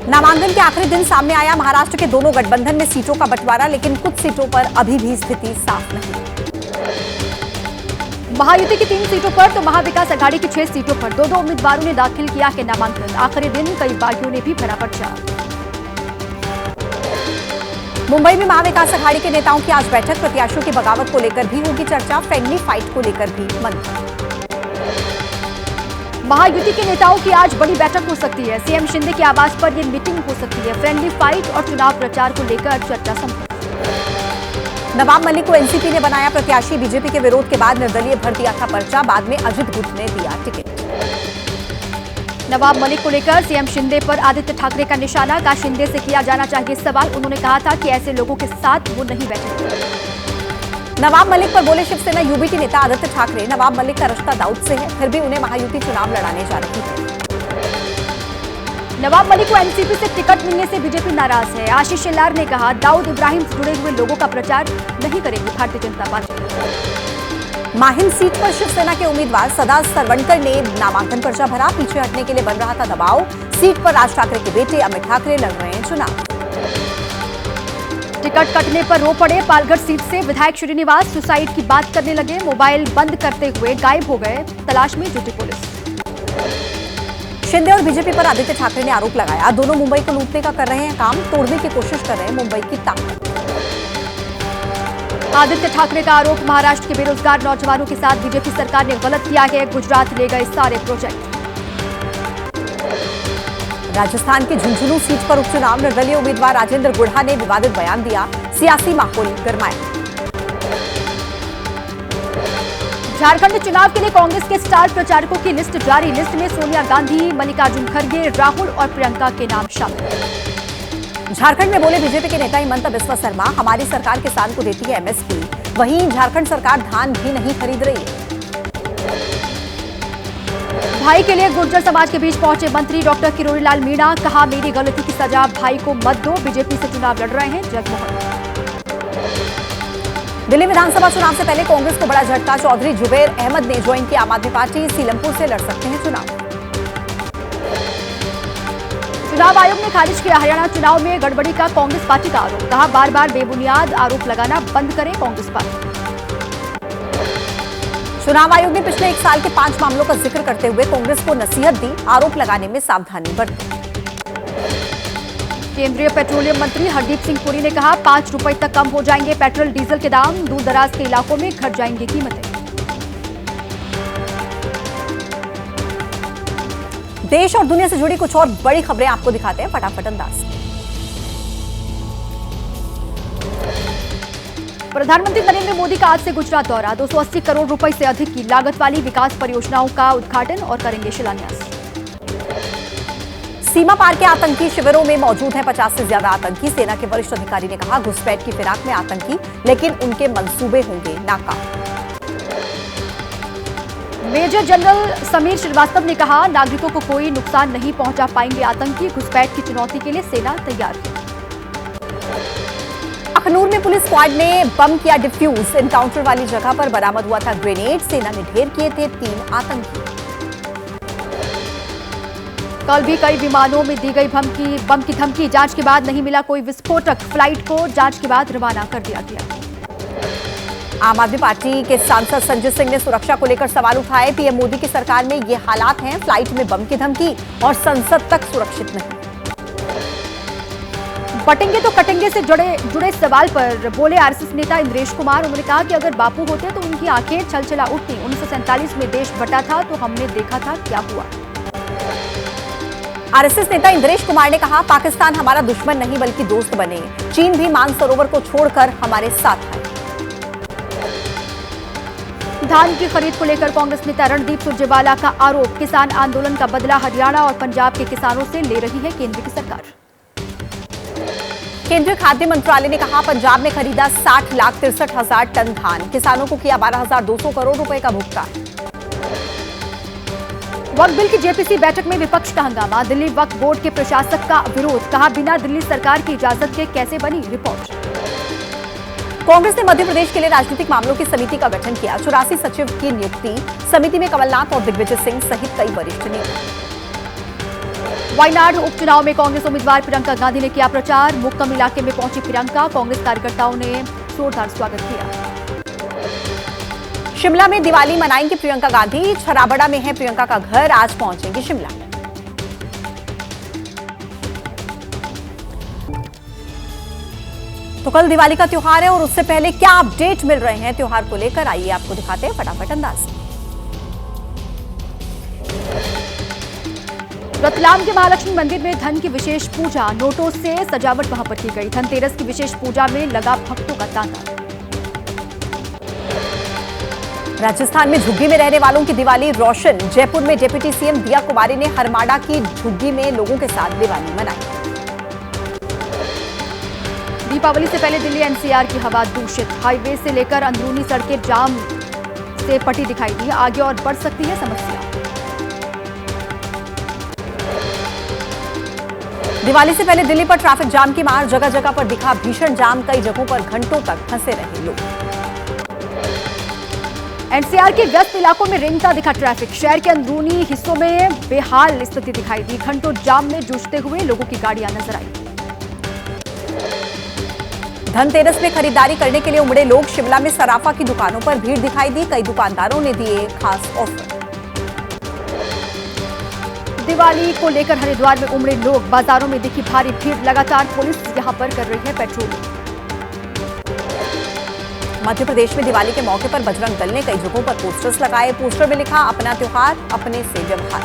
नामांकन के आखिरी दिन सामने आया महाराष्ट्र के दोनों गठबंधन में सीटों का बंटवारा, लेकिन कुछ सीटों पर अभी भी स्थिति साफ नहीं। महायुति की 3 सीटों पर तो महाविकास आघाड़ी की 6 सीटों पर दो उम्मीदवारों ने दाखिल किया है नामांकन। आखिरी दिन कई बागियों ने भी भरा पर्चा। मुंबई में महाविकास आघाड़ी के नेताओं की आज बैठक, प्रत्याशियों की बगावत को लेकर भी होगी चर्चा, फ्रेंडली फाइट को लेकर भी मंथन। महायुति के नेताओं की आज बड़ी बैठक हो सकती है। सीएम शिंदे के आवास पर यह मीटिंग हो सकती है। फ्रेंडली फाइट और चुनाव प्रचार को लेकर चर्चा संभव। नवाब मलिक को एनसीपी ने बनाया प्रत्याशी, बीजेपी के विरोध के बाद निर्दलीय भर दिया था पर्चा, बाद में अजित गुट ने दिया टिकट। नवाब मलिक को लेकर सीएम शिंदे पर आदित्य ठाकरे का निशाना, कहा शिंदे से किया जाना चाहिए सवाल। उन्होंने कहा था कि ऐसे लोगों के साथ वो नहीं बैठे। नवाब मलिक पर बोले शिवसेना यूबीटी नेता आदित्य ठाकरे, नवाब मलिक का रिश्ता दाऊद से है, फिर भी उन्हें महायुति चुनाव लड़ाने जा रही है। नवाब मलिक को एनसीपी से टिकट मिलने से बीजेपी नाराज है। आशीष शेलार ने कहा दाऊद इब्राहिम से जुड़े हुए लोगों का प्रचार नहीं करेगी भारतीय जनता पार्टी। माहिम सीट पर शिवसेना के उम्मीदवार सदा सरवणकर ने नामांकन पर्चा भरा, पीछे हटने के लिए बन रहा था दबाव। सीट पर राज ठाकरे के बेटे अमित ठाकरे लड़ रहे हैं चुनाव। टिकट कटने पर रो पड़े। पालघर सीट से विधायक श्रीनिवास सुसाइड की बात करने लगे, मोबाइल बंद करते हुए गायब हो गए, तलाश में जुटी पुलिस। शिंदे और बीजेपी पर आदित्य ठाकरे ने आरोप लगाया, दोनों मुंबई को लूटने का कर रहे हैं काम, तोड़ने की कोशिश कर रहे हैं मुंबई की ताकत। आदित्य ठाकरे का आरोप, महाराष्ट्र के बेरोजगार नौजवानों के साथ बीजेपी सरकार ने गलत किया है, गुजरात ले गए सारे प्रोजेक्ट। राजस्थान की झुंझुनू सीट पर उपचुनाव, निर्दलीय उम्मीदवार राजेंद्र गुढ़ा ने विवादित बयान दिया, सियासी माहौल गरमाया। झारखंड चुनाव के लिए कांग्रेस के स्टार प्रचारकों की लिस्ट जारी, लिस्ट में सोनिया गांधी, मल्लिकार्जुन खड़गे, राहुल और प्रियंका के नाम शामिल। झारखंड में बोले बीजेपी के नेता हिमंता बिस्वा शर्मा, हमारी सरकार किसान को देती है एमएसपी, वहीं झारखंड सरकार धान भी नहीं खरीद रही है। भाई के लिए गुर्जर समाज के बीच पहुंचे मंत्री डॉक्टर किरोड़ीलाल मीणा, कहा मेरी गलती की सजा भाई को मत दो, बीजेपी से चुनाव लड़ रहे हैं जगमोहन। दिल्ली विधानसभा चुनाव से पहले कांग्रेस को बड़ा झटका, चौधरी जुबैर अहमद ने ज्वाइन की आम आदमी पार्टी, सीलमपुर से लड़ सकते हैं चुनाव। चुनाव आयोग ने खारिज किया हरियाणा चुनाव में गड़बड़ी का कांग्रेस पार्टी का आरोप, कहा बार बार बेबुनियाद आरोप लगाना बंद करे कांग्रेस पार्टी। चुनाव आयोग ने पिछले 1 साल के 5 मामलों का जिक्र करते हुए कांग्रेस को नसीहत दी, आरोप लगाने में सावधानी बरतें। केंद्रीय पेट्रोलियम मंत्री हरदीप सिंह पुरी ने कहा 5 रुपए तक कम हो जाएंगे पेट्रोल डीजल के दाम, दूर दराज के इलाकों में घट जाएंगी कीमतें। देश और दुनिया से जुड़ी कुछ और बड़ी खबरें आपको दिखाते हैं फटाफट अंदाज। प्रधानमंत्री नरेंद्र मोदी का आज से गुजरात दौरा, 280 करोड़ रुपए से अधिक की लागत वाली विकास परियोजनाओं का उद्घाटन और करेंगे शिलान्यास। सीमा पार के आतंकी शिविरों में मौजूद हैं 50 से ज्यादा आतंकी, सेना के वरिष्ठ अधिकारी ने कहा घुसपैठ की फिराक में आतंकी, लेकिन उनके मंसूबे होंगे नाकाम। मेजर जनरल समीर श्रीवास्तव ने कहा नागरिकों को कोई नुकसान नहीं पहुंचा पाएंगे आतंकी, घुसपैठ की चुनौती के लिए सेना तैयार है। अखनूर में पुलिस स्क्वाड ने बम किया डिफ्यूज, एनकाउंटर वाली जगह पर बरामद हुआ था ग्रेनेड, सेना ने ढेर किए थे 3 आतंकी। कल भी कई विमानों में दी गई बम की धमकी, जांच के बाद नहीं मिला कोई विस्फोटक, फ्लाइट को जांच के बाद रवाना कर दिया गया। आम आदमी पार्टी के सांसद संजय सिंह ने सुरक्षा को लेकर सवाल उठाए, पीएम मोदी की सरकार में ये हालात हैं, फ्लाइट में बम की धमकी और संसद तक सुरक्षित नहीं। बटेंगे तो कटेंगे से जुड़े सवाल पर बोले आरएसएस नेता इंद्रेश कुमार, उन्होंने कहा कि अगर बापू होते तो उनकी आंखें छलछला उठती, 1947 में देश बटा था तो हमने देखा था क्या हुआ। आरएसएस नेता इंद्रेश कुमार ने कहा पाकिस्तान हमारा दुश्मन नहीं बल्कि दोस्त बने, चीन भी मानसरोवर को छोड़कर हमारे साथ आए। धान की खरीद को लेकर कांग्रेस नेता रणदीप सुरजेवाला का आरोप, किसान आंदोलन का बदला हरियाणा और पंजाब के किसानों से ले रही है केंद्र की सरकार। केंद्रीय खाद्य मंत्रालय ने कहा पंजाब में खरीदा 60,63,000 टन धान, किसानों को किया 12,200 करोड़ रुपए का भुगतान। वक्फ बिल की जेपीसी बैठक में विपक्ष का हंगामा, दिल्ली वक्फ बोर्ड के प्रशासक का विरोध, कहा बिना दिल्ली सरकार की इजाजत के कैसे बनी रिपोर्ट। कांग्रेस ने मध्य प्रदेश के लिए राजनीतिक मामलों की समिति का गठन किया, 84 सचिव की नियुक्ति, समिति में कमलनाथ और दिग्विजय सिंह सहित कई वरिष्ठ नेता। वायनाड उपचुनाव में कांग्रेस उम्मीदवार प्रियंका गांधी ने किया प्रचार। मुक्कम इलाके में पहुंची प्रियंका, कांग्रेस कार्यकर्ताओं ने जोरदार स्वागत किया। शिमला में दिवाली मनाएंगी प्रियंका गांधी। छराबड़ा में है प्रियंका का घर, आज पहुंचेंगी शिमला। तो कल दिवाली का त्योहार है और उससे पहले क्या अपडेट मिल रहे हैं त्योहार को लेकर, आइए आपको दिखाते हैं फटाफट अंदाज में। रतलाम के महालक्ष्मी मंदिर में धन की विशेष पूजा, नोटों से सजावट वहां पर की गई। धनतेरस की विशेष पूजा में लगा भक्तों का तांता। राजस्थान में झुग्गी में रहने वालों की दिवाली रोशन। जयपुर में डिप्टी सीएम दिया कुमारी ने हरमाड़ा की झुग्गी में लोगों के साथ दिवाली मनाई। दीपावली से पहले दिल्ली एनसीआर की हवा दूषित। हाईवे से लेकर अंदरूनी सड़कें जाम से पटी दिखाई दी। आगे और बढ़ सकती है समस्या। दिवाली से पहले दिल्ली पर ट्रैफिक जाम की मार, जगह जगह पर दिखा भीषण जाम। कई जगहों पर घंटों तक फंसे रहे लोग। एनसीआर के व्यस्त इलाकों में रेंगता दिखा ट्रैफिक। शहर के अंदरूनी हिस्सों में बेहाल स्थिति दिखाई दी। घंटों जाम में जूझते हुए लोगों की गाड़ियां नजर आई। धनतेरस में खरीदारी करने के लिए उमड़े लोग। शिमला में सराफा की दुकानों पर भीड़ दिखाई दी। कई दुकानदारों ने दिए खास ऑफर। दिवाली को लेकर हरिद्वार में उमड़े लोग। बाजारों में दिखी भारी भीड़। लगातार पुलिस यहां पर कर रही है पेट्रोलिंग। मध्य प्रदेश में दिवाली के मौके पर बजरंग दल ने कई जगहों पर पोस्टर्स लगाए। पोस्टर में लिखा, अपना त्योहार अपने से व्यवहार।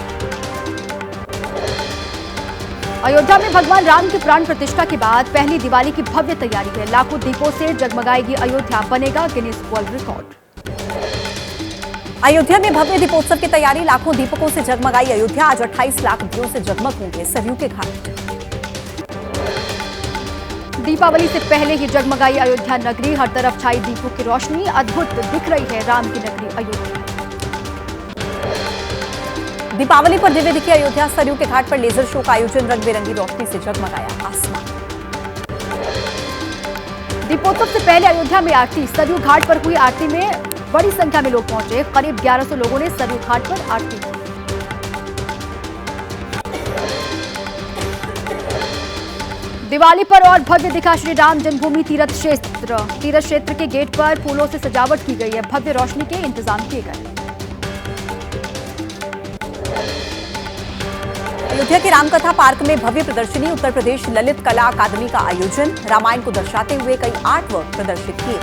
अयोध्या में भगवान राम की प्राण प्रतिष्ठा के बाद पहली दिवाली की भव्य तैयारी है। लाखों दीपों से जगमगाएगी अयोध्या, बनेगा गिनीज वर्ल्ड रिकॉर्ड। अयोध्या में भव्य दीपोत्सव की तैयारी। लाखों दीपकों से जगमगाई अयोध्या। आज 28 लाख दियों से जगमग होंगे सरयू के घाट। दीपावली से पहले ही जगमगाई अयोध्या नगरी। हर तरफ छाई दीपों की रोशनी। अद्भुत दिख रही है राम की नगरी अयोध्या। दीपावली पर दिव्य दिखी अयोध्या। सरयू के घाट पर लेजर शो का आयोजन। रंग बिरंगी रोशनी से जगमगाया आसमान। दीपोत्सव से पहले अयोध्या में आरती। सरयू घाट पर हुई आरती में बड़ी संख्या में लोग पहुंचे। करीब 1100 लोगों ने सरयू घाट पर आरती की। दिवाली पर और भव्य दिखा श्री राम जन्मभूमि तीर्थ क्षेत्र। तीर्थ क्षेत्र के गेट पर फूलों से सजावट की गई है। भव्य रोशनी के इंतजाम किए गए। अयोध्या के रामकथा पार्क में भव्य प्रदर्शनी। उत्तर प्रदेश ललित कला अकादमी का आयोजन। रामायण को दर्शाते हुए कई आर्ट वर्क प्रदर्शित किए।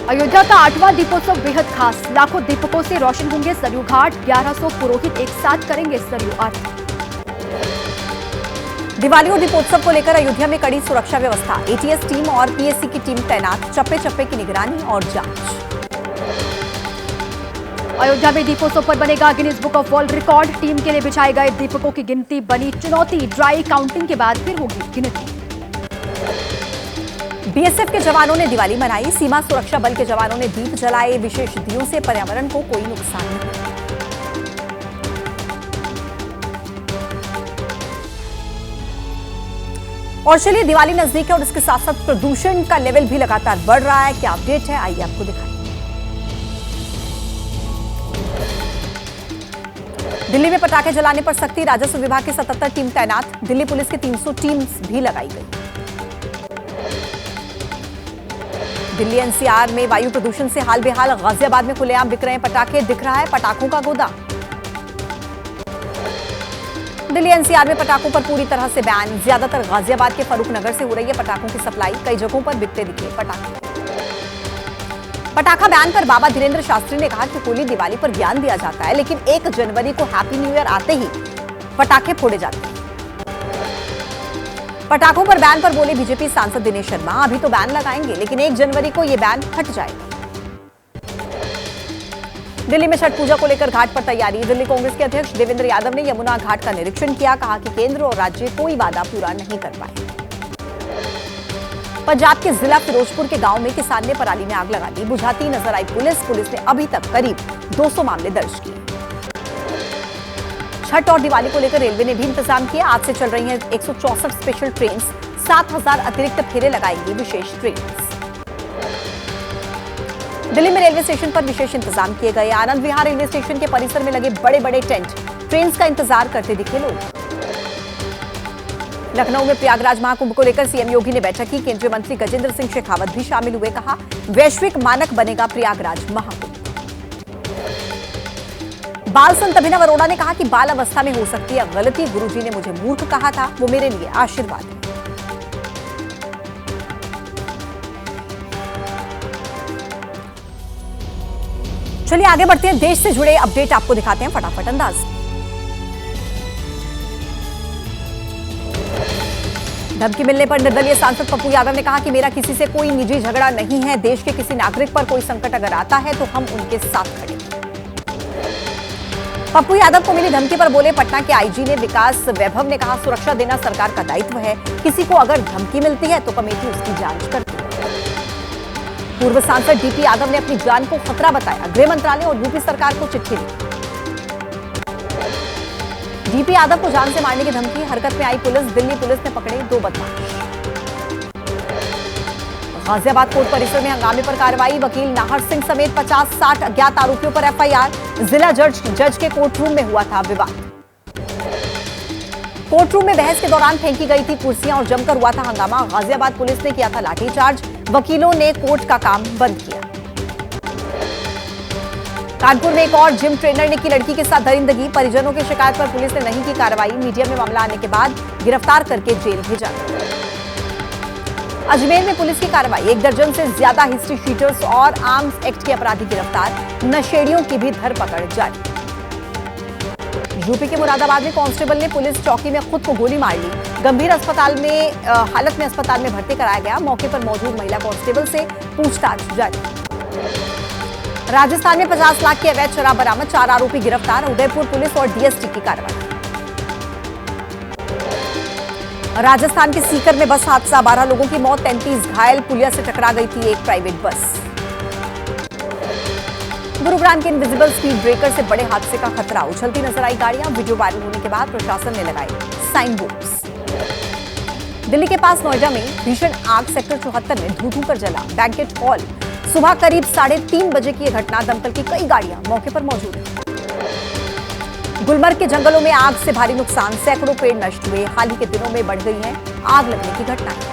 अयोध्या का 8वां दीपोत्सव बेहद खास। लाखों दीपकों से रोशन होंगे सरयू घाट। 1100 पुरोहित एक साथ करेंगे सरयू आरती। दिवाली और दीपोत्सव को लेकर अयोध्या में कड़ी सुरक्षा व्यवस्था। एटीएस टीम और पीएससी की टीम तैनात। चप्पे चप्पे की निगरानी और जांच। अयोध्या में दीपोत्सव पर बनेगा Guinness book of world record. Team के लिए बिछाए गए दीपकों की गिनती बनी चुनौती। ड्राई काउंटिंग के बाद फिर होगी गिनती। बीएसएफ के जवानों ने दिवाली मनाई। सीमा सुरक्षा बल के जवानों ने दीप जलाए। विशेष दियों से पर्यावरण को कोई नुकसान नहीं। और चलिए, दिवाली नजदीक है और इसके साथ साथ प्रदूषण का लेवल भी लगातार बढ़ रहा है। क्या अपडेट है, आइए आपको दिखाएं। दिल्ली में पटाखे जलाने पर सख्ती। राजस्व विभाग की 77 टीम तैनात। दिल्ली पुलिस की 300 टीम्स भी लगाई गई। दिल्ली एनसीआर में वायु प्रदूषण से हाल बेहाल। गाजियाबाद में खुलेआम बिक रहे हैं पटाखे। दिख रहा है पटाखों का गोदाम। दिल्ली एनसीआर में पटाखों पर पूरी तरह से बैन। ज्यादातर गाजियाबाद के फरूख नगर से हो रही है पटाखों की सप्लाई। कई जगहों पर बिकते दिखे पटाखे। पटाखा बैन पर बाबा धीरेन्द्र शास्त्री ने कहा कि होली दिवाली पर ज्ञान दिया जाता है, लेकिन 1 जनवरी को हैप्पी न्यू ईयर आते ही पटाखे फोड़े जाते हैं। पटाखों पर बैन पर बोले बीजेपी सांसद दिनेश शर्मा, अभी तो बैन लगाएंगे लेकिन 1 जनवरी को यह बैन हट जाएगा। दिल्ली में छठ पूजा को लेकर घाट पर तैयारी। दिल्ली कांग्रेस के अध्यक्ष देवेंद्र यादव ने यमुना घाट का निरीक्षण किया। कहा कि केंद्र और राज्य कोई वादा पूरा नहीं कर पाए। पंजाब के जिला फिरोजपुर के गांव में किसान ने पराली में आग लगा दी। बुझाती नजर आई पुलिस ने अभी तक करीब 200 मामले दर्ज किए। छठ और दिवाली को लेकर रेलवे ने भी इंतजाम किया। आज से चल रही हैं 164 स्पेशल ट्रेन। 7000 अतिरिक्त फेरे लगाएंगी विशेष ट्रेन। दिल्ली में रेलवे स्टेशन पर विशेष इंतजाम किए गए। आनंद विहार रेलवे स्टेशन के परिसर में लगे बड़े बड़े टेंट, ट्रेन का इंतजार करते दिखे लोग। लखनऊ में प्रयागराज महाकुंभ को लेकर सीएम योगी ने बैठक की। केंद्रीय मंत्री गजेंद्र सिंह शेखावत भी शामिल हुए। कहा, वैश्विक मानक बनेगा प्रयागराज महाकुंभ। बाल संत अभिनव अरोड़ा ने कहा कि बाल अवस्था में हो सकती है गलती, गुरुजी ने मुझे मूर्ख कहा था, वो मेरे लिए आशीर्वाद है। चलिए आगे बढ़ते हैं, देश से जुड़े अपडेट आपको दिखाते हैं फटाफट अंदाज। धमकी मिलने पर निर्दलीय सांसद पप्पू यादव ने कहा कि मेरा किसी से कोई निजी झगड़ा नहीं है। देश के किसी नागरिक पर कोई संकट अगर आता है तो हम उनके साथ खड़े हैं। पप्पू यादव को मिली धमकी पर बोले पटना के आईजी ने विकास वैभव ने कहा, सुरक्षा देना सरकार का दायित्व है। किसी को अगर धमकी मिलती है तो कमेटी उसकी जांच करती है। पूर्व सांसद डीपी यादव ने अपनी जान को खतरा बताया। गृह मंत्रालय और यूपी सरकार को चिट्ठी लिखी। डीपी यादव को जान से मारने की धमकी, हरकत में आई पुलिस। दिल्ली पुलिस ने पकड़े 2 बदमाश। गाजियाबाद कोर्ट परिसर में हंगामे पर कार्रवाई। वकील नाहर सिंह समेत 50-60 अज्ञात आरोपियों पर एफआईआर। जिला जज के कोर्ट रूम में हुआ था विवाद। कोर्ट रूम में बहस के दौरान फेंकी गई थी कुर्सियां और जमकर हुआ था हंगामा। गाजियाबाद पुलिस ने किया था लाठीचार्ज। वकीलों ने कोर्ट का काम बंद किया। कानपुर में एक और जिम ट्रेनर ने की लड़की के साथ दरिंदगी। परिजनों की शिकायत पर पुलिस ने नहीं की कार्रवाई। मीडिया में मामला आने के बाद गिरफ्तार करके जेल भेजा। अजमेर में पुलिस की कार्रवाई। 1 दर्जन से ज्यादा हिस्ट्री शीटर्स और आर्म्स एक्ट के अपराधी गिरफ्तार। नशेड़ियों की भी धरपकड़ जारी। यूपी के मुरादाबाद में कांस्टेबल ने पुलिस चौकी में खुद को गोली मार ली। गंभीर हालत में अस्पताल में भर्ती कराया गया। मौके पर मौजूद महिला कांस्टेबल से पूछताछ जारी। राजस्थान में 50 लाख की अवैध शराब बरामद। 4 आरोपी गिरफ्तार। उदयपुर पुलिस और डीएसटी की कार्रवाई। राजस्थान के सीकर में बस हादसा, 12 लोगों की मौत, 33 घायल। पुलिया से टकरा गई थी एक प्राइवेट बस। गुरुग्राम के इनविजिबल स्पीड ब्रेकर से बड़े हादसे का खतरा। उछलती नजर आई गाड़ियां। वीडियो वायरल होने के बाद प्रशासन ने लगाए साइन बोर्ड्स। दिल्ली के पास नोएडा में भीषण आग सेक्टर 74 में धू-धू कर जला बैंकेट हॉल। सुबह करीब 3:30 बजे की यह घटना। दमकल की कई गाड़ियां मौके पर मौजूद हैं। गुलमर्ग के जंगलों में आग से भारी नुकसान, सैकड़ों पेड़ नष्ट हुए। हाल ही के दिनों में बढ़ गई है आग लगने की घटनाएं।